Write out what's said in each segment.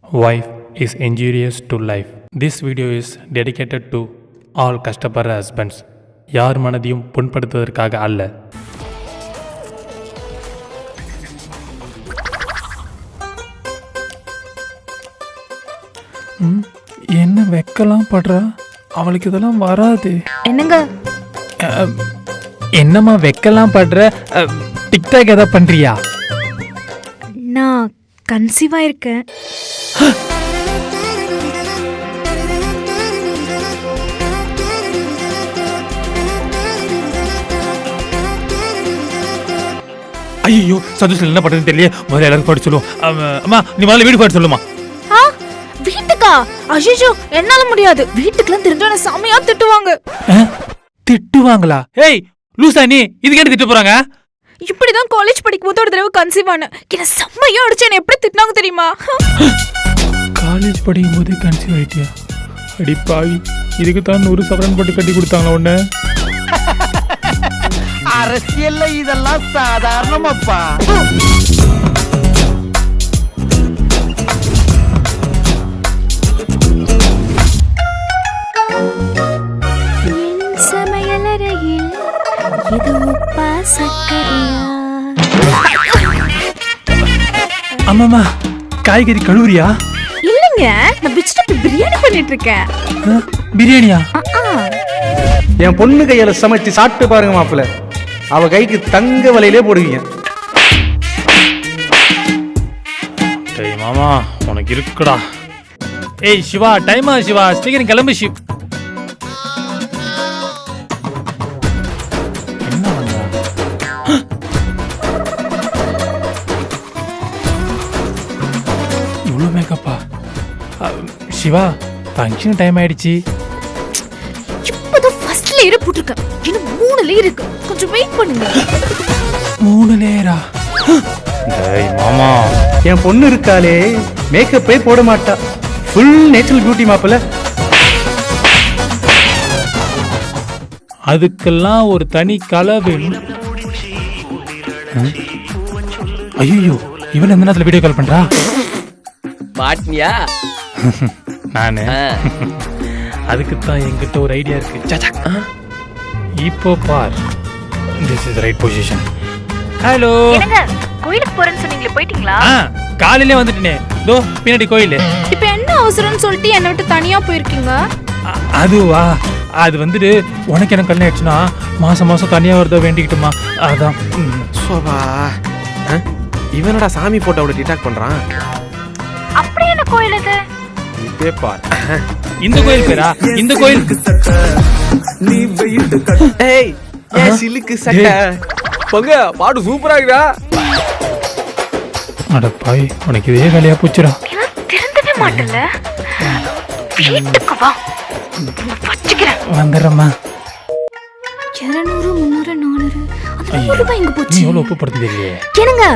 Wife is injurious to life. This video is dedicated to all கஷ்டப்படுற husbands. யார் மனதையும் புண்படுத்துவதற்காக அல்ல. என்ன வெக்கலாம் படுறா? அவளுக்கு இதெல்லாம் வராது. என்னங்க? என்னம்மா வெக்கலாம் படுற? டிக்டாக் ஏதாவது பண்றியா? நான் கன்சீவா இருக்கேன். ஐயோ சந்தோஷம் என்ன பண்றதுன்னு தெரியல. முதல்ல எல்லாரும் போட்டு சொல்லுவோம். அம்மா நீ முதல்ல வீடு போட்டு சொல்லுமா. வீட்டுக்கா? ஐயோ என்னால முடியாது. வீட்டுக்குலாம் தெரிஞ்சா சாமியா திட்டுவாங்க. திட்டுவாங்களா? ஏய் லூசா நீ இதுக்கு திட்டு போறாங்க? இப்படிதான் காலேஜ் படிக்கும் போது ஒரு தடவை கன்சீவ் ஆன என்ன செம்மையா அடிச்சு என்ன எப்படி திட்டினாங்க தெரியுமா? காலேஜ் படிக்கும் போதே கன்சீவ் ஆயிட்டியா? அடி பாவி, இதுக்கு தான் 100 சவரன் போட்டு கட்டி கொடுத்தாங்களா உன்ன? அரசியல்ல இதெல்லாம் சாதாரணமாப்பா. சமையலறையில் இது உப்பா சக்கரையா? அம்மாமா காய்கறி கழுவுறியா? இல்லங்க, நான் வெஜிடபிள் பிரியாணி பண்ணிட்டு இருக்கேன். பிரியாணியா? என் பொண்ணு கையால சமைச்சு சாப்பிட்டு பாருங்க மாப்பிள்ள. அவ கைக்கு தங்க வலையிலே போடுவீங்க. டேய் மாமா உனக்கு இருக்குடா. ஏய் சிவா டைமா சிவா சீக்கிரம் கிளம்பு சிவ். என்ன பண்றா? இவ்வளோ மேக்கப்பா? சிவா ஃபங்க்ஷன் டைம் ஆயிடுச்சு. இப்போதான் ஃபர்ஸ்ட் லேயர் போட்டுருக்கேன். இன்னும் 3 லேயர் இருக்கு. கொஞ்சம் வெயிட் பண்ணுங்க. 3 லேயரா? டேய் மாமா என் பொண்ணு இருக்காளே மேக்கப்பே போட மாட்டா. ஃபுல் நேச்சுரல் பியூட்டி மாப்பிள்ள. அதுக்கெல்லாம் ஒரு தனி கலை வேணும். ஐயோ இவன் எந்த நேரத்தில் வீடியோ கால் பண்றா? மாட்டியா? நானு அதுக்குத்தான் என்கிட்ட ஒரு ஐடியா இருக்கு. இப்போ பார், this is right position. Hello என்னங்க, கோயிலுக்கு போறேன்னு சொன்னீங்களே, போயிட்டீங்களா? காலையிலே வந்துட்டேனே. தோ பின்னாடி கோயில். இப்போ என்ன அவசரம்னு சொல்லிட்டு என்னை விட்டு தனியா போயிருக்கீங்க? அதுவா, அது வந்துட்டு உனக்கு எனக்கு கல்யாணம் ஆயிடுச்சுன்னா மாசம் மாசம் தனியா வரத வேண்டிக்கிட்டுமா, அதான். சோபா இவனோட சாமி போட்டோட டிடாக் பண்றான். அப்படி என்ன கோயில் இது? இதே பார். இந்த கோயில் பேரா? இந்த கோயில் ஏய் ஏ சிலுக்கு சட்டை பங்க பாடு சூப்பரா இருக்குடா. அட பாய், உனக்கு இதே வேலையா போச்சுடா. திருந்தவே மாட்டல. வீட்டுக்கு வா, வச்சுக்கிறேன். வந்துடுறம்மா. 200 300 400 அந்த 100 ரூபாய் எங்க நீ போச்சு? எவ்வளவு உப்பு படுத்து தெரியலையே. என்னங்க,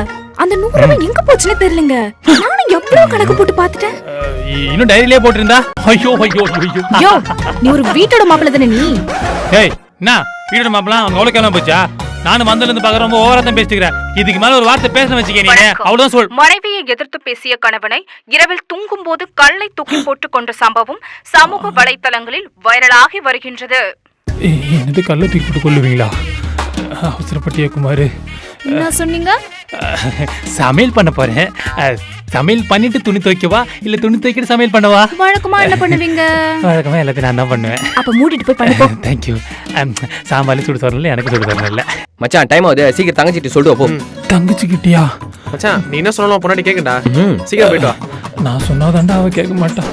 அந்த 100 ரூபாய் எங்க போச்சுன்னு தெரியலங்க. நானும் எவ்வளவு கணக்கு போட்டு பார்த்துட்டேன். இன்னும் டைரியிலே போட்டிருந்தா. ஐயோ ஐயோ ஐயோ. யோ, நீ ஒரு வீட்டோட மாப்பிள்ளை தானே நீ? ஏய் என்ன வீட்டோட மாப்பிள்ளை? அவங்க எவ்வளவு கிளம்ப போச்சா? நானும் வந்ததுல இருந்து பார்க்க ரொம்ப ஓவரா தான் பேசிக்கிறேன். இதுக்கு மேல ஒரு வார்த்தை பேசணும் வச்சுக்க நீ. அவ்வளவுதான் சொல். மனைவியை எதிர்த்து பேசிய கணவனை இரவில் தூங்கும் போது கல்லை தூக்கி போட்டுக் கொண்ட சம்பவம் சமூக வலைத்தளங்களில் வைரலாகி வருகின்றது. என்னது கல்லை தூக்கி போட்டு கொள்ளுவீங்களா? அவசரப்பட்டியா குமாரு? என்ன சொன்னீங்க? சமையல் பண்ண போறேன். சமையல் பண்ணிட்டு துணி துவைக்கவா இல்ல துணி துவைக்கிட்டு சமையல் பண்ணவா? வழக்கமா என்ன பண்ணுவீங்க? வழக்கமா எல்லாத்தையும் நான் தான் பண்ணுவேன். அப்ப மூடிட்டு போய் பண்ணிப்போ. தேங்க்யூ. சாம்பார் சுடு தரல, எனக்கு சுடு தரல. மச்சான் டைம் ஆகுது, சீக்கிரம் தங்கச்சிட்டு சொல்லிட்டு போ. தங்கச்சிக்கிட்டியா? மச்சான் நீ என்ன சொல்லணும் பொன்னாடி கேக்கடா. சீக்கிரம் போயிட்டு வா. நான் சொன்னாதாண்டா அவ கேட்க மாட்டா.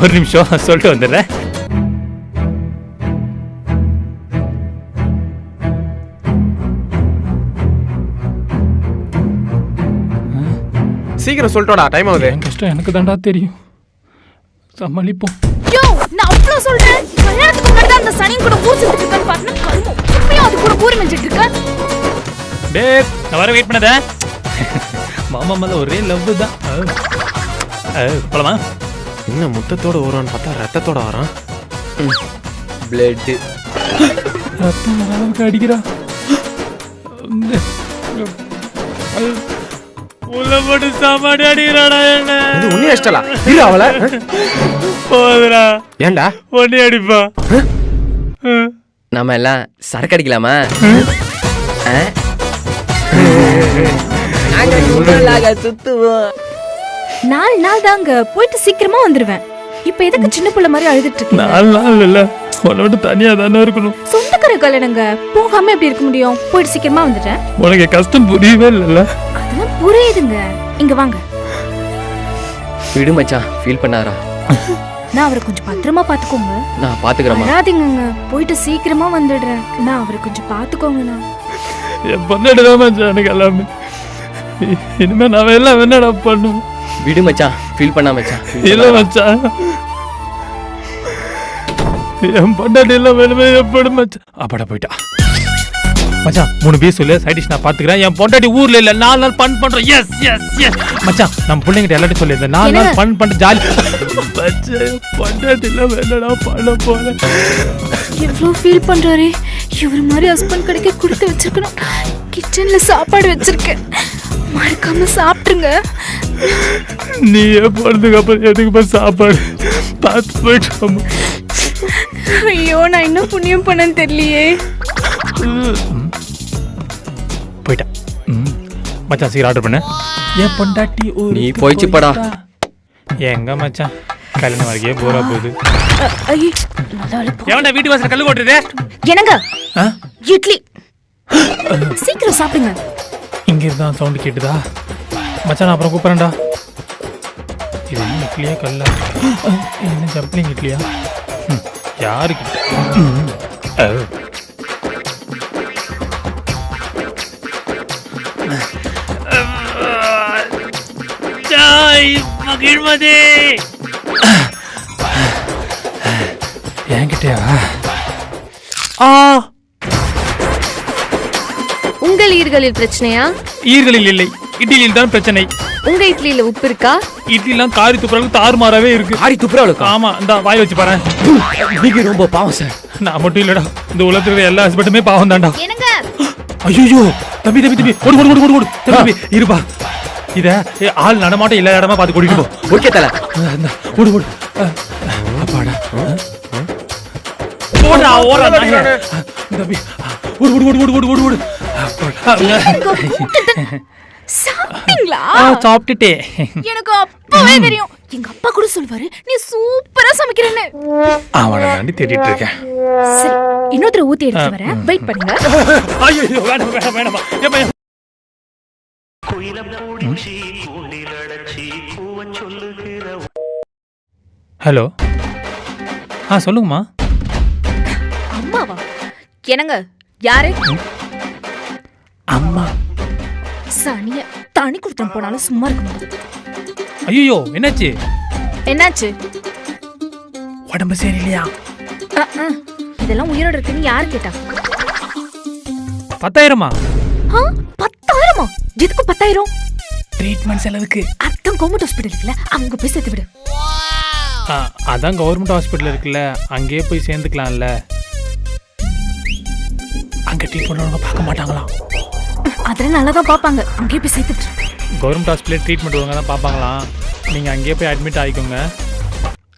ஒரு நிமிஷம் சொல்லிட்டு வந்துடுறேன். சீக்கிரம் சொல்லிட்டோடா, டைம் ஆகுது. என் கஷ்டம் எனக்கு தாண்டா தெரியும். சமாளிப்போம். யோ, நான் அவ்வளவு சொல்றேன். கல்யாணத்துக்கு முன்னாடி தான் அந்த சனின் கூட ஊர் சுத்திட்டு இருக்கேன்னு பார்த்தா கருமம். இப்பயும் அது கூட ஊர் மெஞ்சிட்டு இருக்க. டேய் நான் வர வெயிட் பண்ணாத. மாமா மேல ஒரே லவ் தான். போலாமா? என்ன முத்தத்தோட வருவான்னு பார்த்தா ரத்தத்தோட வரான். பிளட் ரத்தம் அளவுக்கு அடிக்கிறா. உள்ள போட்டு சாப்பாடு அடிக்கிறாடா என்ன. இது உன்னைய அடிச்சிட்டலா இரு அவளை. போதுடா ஏன்டா ஒன்னே அடிப்பா. நாம எல்லாம் சரக்கு அடிக்கலாமா? சுத்துவோம். 4 நாள் தாங்க போயிட்டு சீக்கிரமா வந்துருவேன். இப்ப எதுக்கு சின்ன பிள்ளை மாதிரி அழுதுட்டு இருக்கீங்க? 4 நாள் இல்ல உன்னோட தனியா தானே இருக்கணும். சொந்தக்கார கல்யாணங்க போகாம எப்படி இருக்க முடியும்? போயிட்டு சீக்கிரமா வந்துட்டேன். உனக்கு கஷ்டம் புரியவே இல்ல. அதெல்லாம் புரியுதுங்க. இங்க வாங்க. விடு மச்சான், ஃபீல் பண்ணாரா? நான் அவரை கொஞ்சம் பத்திரமா பாத்துக்கோங்க. நான் பாத்துக்கிறேன். வராதீங்க, போயிட்டு சீக்கிரமா வந்துடுறேன். நான் அவரை கொஞ்சம் பாத்துக்கோங்கண்ணா. என் பொண்ணாடிதான் மச்சான் எனக்கு எல்லாமே. இனிமே நான் எல்லாம் என்னடா பண்ணும். விடு மச்சான், ஃபீல் பண்ணா மச்சான். இல்ல மச்சான், என் பொண்டாட்டி எல்லாம் வேணுமே எப்படி மச்சான். அப்பாடா போயிட்டா மச்சான். 3 பீஸ் சொல்லு, சைட் டிஷ் நான் பாத்துக்கிறேன். என் பொண்டாட்டி ஊர்ல இல்ல, 4 நாள் பண்றோம். எஸ் எஸ் எஸ் மச்சான், நம்ம பிள்ளைங்கிட்ட எல்லாத்தையும் சொல்லி 4 நாள் பண்ண ஜாலி. மச்சான் பொண்டாட்டி எல்லாம் வேணடா பண்ண போறேன். எவ்வளவு ஃபீல் பண்றாரு. இவர் மாதிரி ஹஸ்பண்ட் கிடைக்க கொடுத்து வச்சிருக்கணும். கிச்சன்ல சாப்பாடு வச்சிருக்கேன், மறக்காம சாப்பிட்டுருங்க. நீ போறதுக்கு அப்புறம் எதுக்குப்பா சாப்பாடு பார்த்து போயிட்டு. ஐயோ, நான் என்ன புண்ணியம் பண்ணேன்னு தெரியலையே. போயிட்டேன் மச்சான், சீக்கிரம் ஆர்டர் பண்ண. என் பொண்டாட்டி நீ போயிச்சு படா. எங்க மச்சான் கல்யாணம் வரைக்கும் போறா போகுது. எவன்டா வீட்டு வாசல் கல்லு போட்டுருதே? என்னங்க இட்லி, சீக்கிரம் சாப்பிடுங்க. இங்க இருந்தா சவுண்ட் கேட்டுதா மச்சான்? அப்புறம் கூப்பிடுறேன்டா. இது என்ன இட்லியா கல்லா? என்ன ஜப்ளிங் இட்லியா? யாருக்கு மகிழ்மதி என்கிட்டயா? உங்கள் ஈர்களில் பிரச்சனையா? ஈர்களில் இல்லை, இட்லியில் தான் பிரச்சனை. உங்க இட்லியில உப்பு இருக்கா? இட்லிலாம் காரி துப்புறதுக்கு தாறுமாறாவே இருக்கு. காரி துப்புறாளுக்கு? ஆமா, இந்த வாய் வச்சு பாரு. நீங்க ரொம்ப பாவம் சார். நான் மட்டும் இல்லடா, இந்த உலகத்துல எல்லா ஹஸ்பண்டுமே பாவம் தான்டா. என்னங்க? ஐயோ தம்பி தம்பி தம்பி ஓடு ஓடு ஓடு ஓடு தம்பி இருப்பா. இத ஆள் நடமாட்டம் எல்லா இடமா பார்த்து கூட்டிட்டு போ. ஓகே தல. ஓடு ஓடு. அப்பாடா ஓடா ஓடா நாயே. தம்பி ஓடு ஓடு ஓடு ஓடு ஓடு ஓடு. சாப்பிட்டீங்களா? சாப்பிட்டுட்டே. எனக்கு அப்பவே தெரியும். எங்க அப்பா கூட சொல்வாரு நீ சூப்பரா சமைக்கிறேன்னு. அவனை தாண்டி தேடிட்டு இருக்கேன். சரி, இன்னொரு ஊத்தி எடுத்து வரேன், வெயிட் பண்ணுங்க. ஐயோ வேணாம் வேணாம் வேணாம். ஹலோ, சொல்லுங்கம்மா. அம்மாவா? என்னங்க யாரு? அம்மா. சனிய தண்ணி குடுத்தம் போனாலும் சும்மா இருக்கணும். ஐயோ என்னாச்சு? என்னாச்சு? உடம்பு சரியில்லையா? இதெல்லாம் உயிரோட இருக்குன்னு யாரு கேட்டா? 10,000மா? 10,000மா? எதுக்கு 10,000? ட்ரீட்மெண்ட் செலவுக்கு. அதான் கவர்மெண்ட் ஹாஸ்பிடல் இருக்குல்ல, அங்க போய் சேர்த்து விடு. அதான் கவர்மெண்ட் ஹாஸ்பிட்டல் இருக்குல்ல, அங்கேயே போய் சேர்ந்துக்கலாம்ல. அங்க ட்ரீட்மெண்ட் பார்க்க மாட்டாங்களாம். அதெல்லாம் நல்லா தான் பார்ப்பாங்க, அங்கேயே போய் சேர்த்து விடு. கவர்மெண்ட் ஹாஸ்பிட்டல் ட்ரீட்மெண்ட் ஒழுங்காக தான் பார்ப்பாங்களாம். நீங்கள் அங்கேயே போய் அட்மிட் ஆகிக்கோங்க.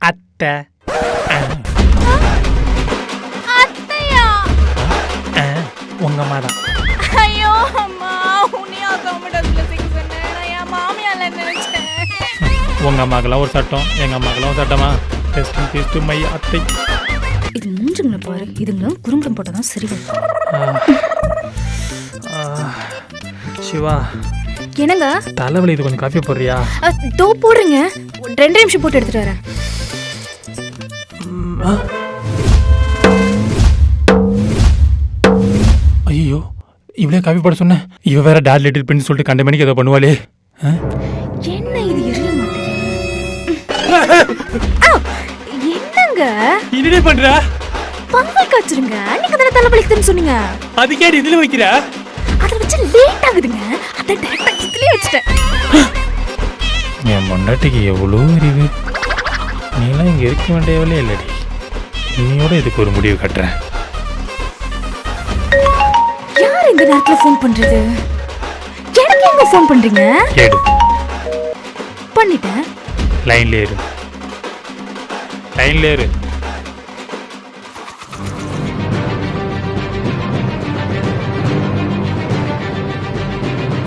அத்தை. அத்தையா? உங்க அம்மா தான். ஐயோ அம்மா, உன்னையா கவர்மெண்ட் ஹாஸ்பிடல் சேர்க்க சொன்னேன். நான் என் மாமியால நினைச்சேன். உங்க அம்மாக்கெல்லாம் ஒரு சட்டம், எங்க அம்மாக்கெல்லாம் ஒரு சட்டமா? டெஸ்ட் பீஸ் டு மை அத்தை. இது மூஞ்சுங்களை பாரு, இதுங்களும் குறும்படம் போட்டதான் சரி வரும். சிவா, என்னங்க தலைவலி, இது கொஞ்சம் காஃபி போடுறியா? தோ போடுறீங்க, 2 நிமிஷம் போட்டு எடுத்துட்டு வரேன். ஐயோ, இவ்வளோ காஃபி போட சொன்னேன். இவ வேற டேட் லிட்டில் பிரின்ஸ் சொல்லிட்டு கண்ட மணிக்கு ஏதோ பண்ணுவாளே. என்ன இது எரிய மாட்டேங்குது? என்னங்க என்னடே பண்ற? பங்கல் காய்ச்சிருங்க. நீங்க தானே தலைவலிக்குதுன்னு சொன்னீங்க. அதுக்கே இதுல வைக்கிற? அதில் வச்சு லேட் ஆகுதுங்க, அதான் டேரக்டா இதுலயே வச்சுட்டேன். என் பொண்டாட்டிக்கு எவ்வளோ அறிவு. நீலாம் இங்கே இருக்க வேண்டியவளே இல்லடி. நீயோட இதுக்கு ஒரு முடிவு கட்டுறேன். யார் இந்த நேரத்துல ஃபோன் பண்றது? எனக்கு எதுக்குங்க ஃபோன் பண்றீங்க? எடு. பண்ணிட்டேன். லைன்ல இரு. லைன்ல இரு.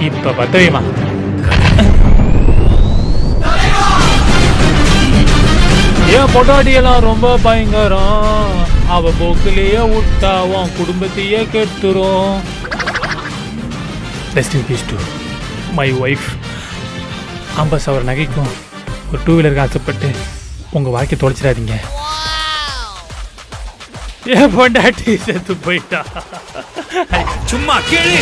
இப்ப பத்தவியமா என் பொட்டாட்டியெல்லாம் ரொம்ப பயங்கரம். அவ போக்கிலேயே விட்டா உன் குடும்பத்தையே கெடுத்துரும். Rest in peace to my wife. 50,000 நகைக்கும் ஒரு 2 வீலருக்கு ஆசைப்பட்டு உங்க வாழ்க்கை தொலைச்சிடாதீங்க. என் பொண்டாட்டி செத்து போயிட்டா. சும்மா கேளு.